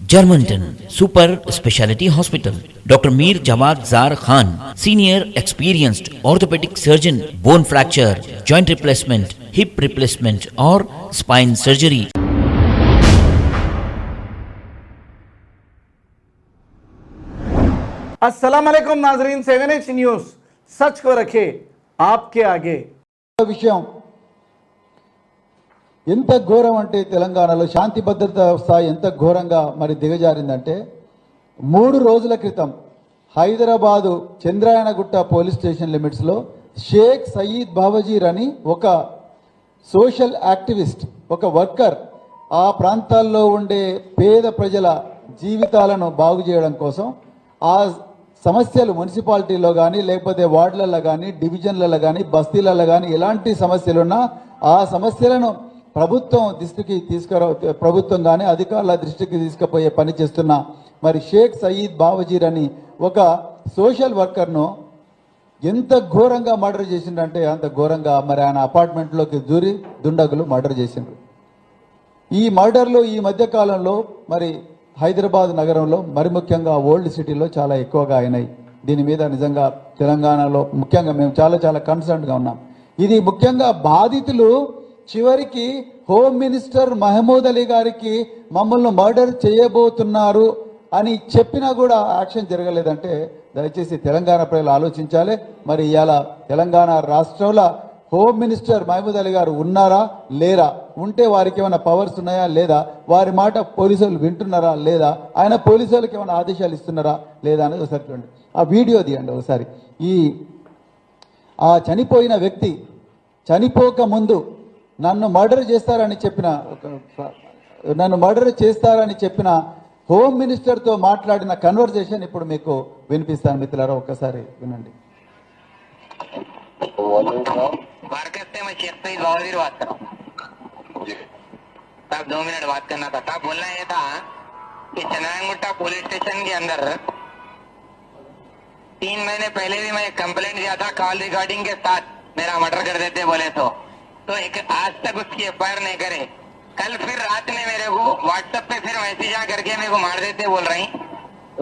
Germanton super speciality hospital, doctor Mir Jawad Jar Khan, senior experienced orthopaedic surgeon, bone fracture, joint replacement, hip replacement और spine surgery. अस्सलाम वालेकुम नाजरीन, 7H news सच को रखे आपके आगे। విషయం ఎంత ఘోరం అంటే తెలంగాణలో శాంతి భద్రత స్థాయి ఎంత ఘోరంగా మరి దిగజారిందంటే 3 రోజుల క్రితం హైదరాబాదు చంద్రాయణగుట్ట పోలీస్ స్టేషన్ లిమిట్స్లో షేక్ సయీద్ బావజీర్ అని ఒక సోషల్ యాక్టివిస్ట్, ఒక వర్కర్ ఆ ప్రాంతాల్లో ఉండే పేద ప్రజల జీవితాలను బాగు చేయడం కోసం ఆ సమస్యలు మున్సిపాలిటీలో కానీ లేకపోతే వార్డులలో కానీ డివిజన్లలో కానీ బస్తీలలో కానీ ఎలాంటి సమస్యలున్నా ఆ సమస్యలను ప్రభుత్వం కానీ అధికారుల దృష్టికి తీసుకుపోయే పని చేస్తున్న మరి షేక్ సయీద్ బావజీర్ అని ఒక సోషల్ వర్కర్ను ఎంత ఘోరంగా మర్డర్ చేసిండంటే అంత ఘోరంగా మరి ఆయన అపార్ట్మెంట్లోకి దూరి దుండగులు మర్డర్ చేసిండ్రు. ఈ మర్డర్లు ఈ మధ్య కాలంలో మరి హైదరాబాద్ నగరంలో మరి ముఖ్యంగా ఓల్డ్ సిటీలో చాలా ఎక్కువగా అయినాయి. దీని మీద నిజంగా తెలంగాణలో ముఖ్యంగా మేము చాలా కన్సర్న్గా ఉన్నాం. ఇది ముఖ్యంగా బాధితులు చివరికి హోమ్ మినిస్టర్ మహమూద్ అలీ గారికి మమ్మల్ని మర్డర్ చేయబోతున్నారు అని చెప్పినా కూడా యాక్షన్ జరగలేదంటే దయచేసి తెలంగాణ ప్రజలు ఆలోచించాలి. మరి ఇవాళ తెలంగాణ రాష్ట్రంలో హోమ్ మినిస్టర్ మహమూద్ అలీ గారు ఉన్నారా లేరా, ఉంటే వారికి ఏమైనా పవర్స్ ఉన్నాయా లేదా, వారి మాట పోలీసులు వింటున్నారా లేదా, ఆయన పోలీసులకు ఏమైనా ఆదేశాలు ఇస్తున్నారా లేదా అనేది ఒకసారి చూడండి. ఆ వీడియో తీయండి ఒకసారి. ఆ చనిపోయిన వ్యక్తి చనిపోక ముందు నన్ను మర్డర్ చేస్తారని చెప్పిన హోమ్ మినిస్టర్తో మాట్లాడిన కన్వర్సేషన్ ఇప్పుడు మీకు వినిపిస్తాను మిత్రులారా, ఒక్కసారి వినండి. मैं शेख सईद बावजीर बात कर रहा हूँ साहब, 2 मिनट बात करना था साहब। बोलना ये था कि चंद्रायणगुट्टा पुलिस स्टेशन के अंदर 3 महीने पहले भी मैं एक कंप्लेंट दिया था कॉल रिकॉर्डिंग के साथ, मेरा मर्डर कर देते बोले तो एक आज तक उसकी एफआईआर नहीं करे। कल फिर रात में मेरे को व्हाट्सएप पे फिर मैसेज आ करके मेरे को मार देते बोल रही,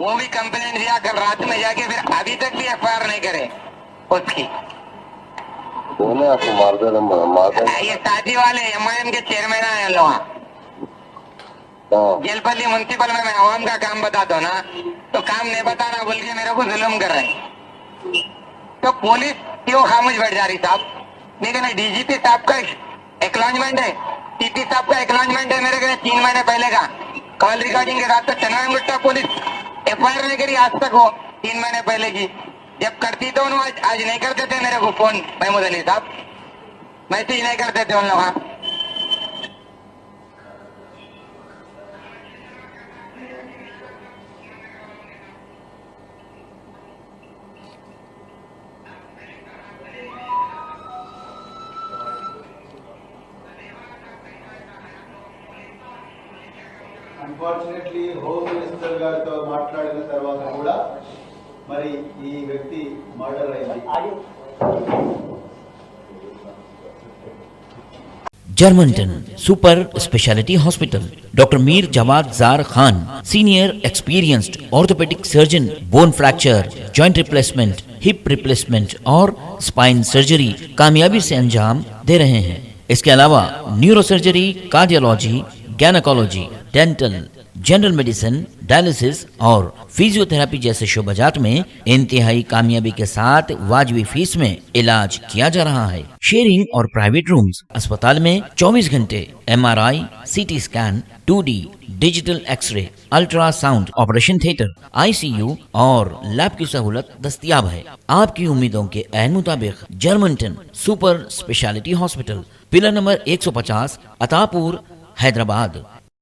वो भी कंप्लेंट दिया कल रात में जाके, फिर अभी तक भी एफआईआर नहीं करे उसकी। आपको मार दे ये शादी वाले एमआईएम के चेयरमैन है लोग, जेलपल्ली म्युनिसिपल में मैं आवाम का काम बताता हूँ ना, तो काम नहीं बताना बोल के मेरे को जुल्म कर रहे हैं। तो पुलिस क्यों खामोश बैठ जा रही साहब? लेकिन डीजीपी साहब का एक्नॉलेजमेंट है, टीपी साहब का एक्नॉलेजमेंट है मेरे को 3 महीने पहले का कॉल रिकॉर्डिंग के साथ। तो चंद्रायणगुट्टा पुलिस एफआईआर नहीं करी आज तक, हो 3 महीने पहले की। जब करती तो आज नहीं करते थे मेरे को फोन महमूद अली साहब, मैसेज नहीं करते थे उन लोग। అన్ఫార్చునేట్లీ హోమ్ మినిస్టర్ గారితో మాట్లాడిన తర్వాత కూడా మరి ఈ వ్యక్తి మర్డర్ అయింది. Germanten super speciality hospital, doctor Mir Jawad Jar Khan, senior experienced orthopaedic surgeon, bone fracture, joint replacement, hip replacement और स्पाइन सर्जरी कामयाबी से अंजाम दे रहे हैं। इसके अलावा neuro surgery, cardiology, gynaecology, dental, general medicine, dialysis और फिजियोथेरेपी जैसे शोबाजात में इंतहाई कामयाबी के साथ वाजबी फीस में इलाज किया जा रहा है। शेयरिंग और प्राइवेट रूम्स, अस्पताल में 24 घंटे MRI, CT scan, 2D digital X-ray, ultrasound, operation theatre, ICU और लैब की सहूलत दस्तयाब है। आपकी उम्मीदों के ऐन मुताबिक Germanten super speciality hospital, pillar number 150, Attapur, Hyderabad.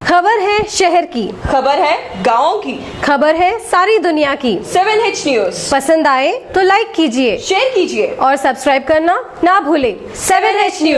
खबर है शहर की, खबर है गाँव की, खबर है सारी दुनिया की। 7H न्यूज पसंद आए तो लाइक कीजिए, शेयर कीजिए और सब्सक्राइब करना ना भूलें। 7H news.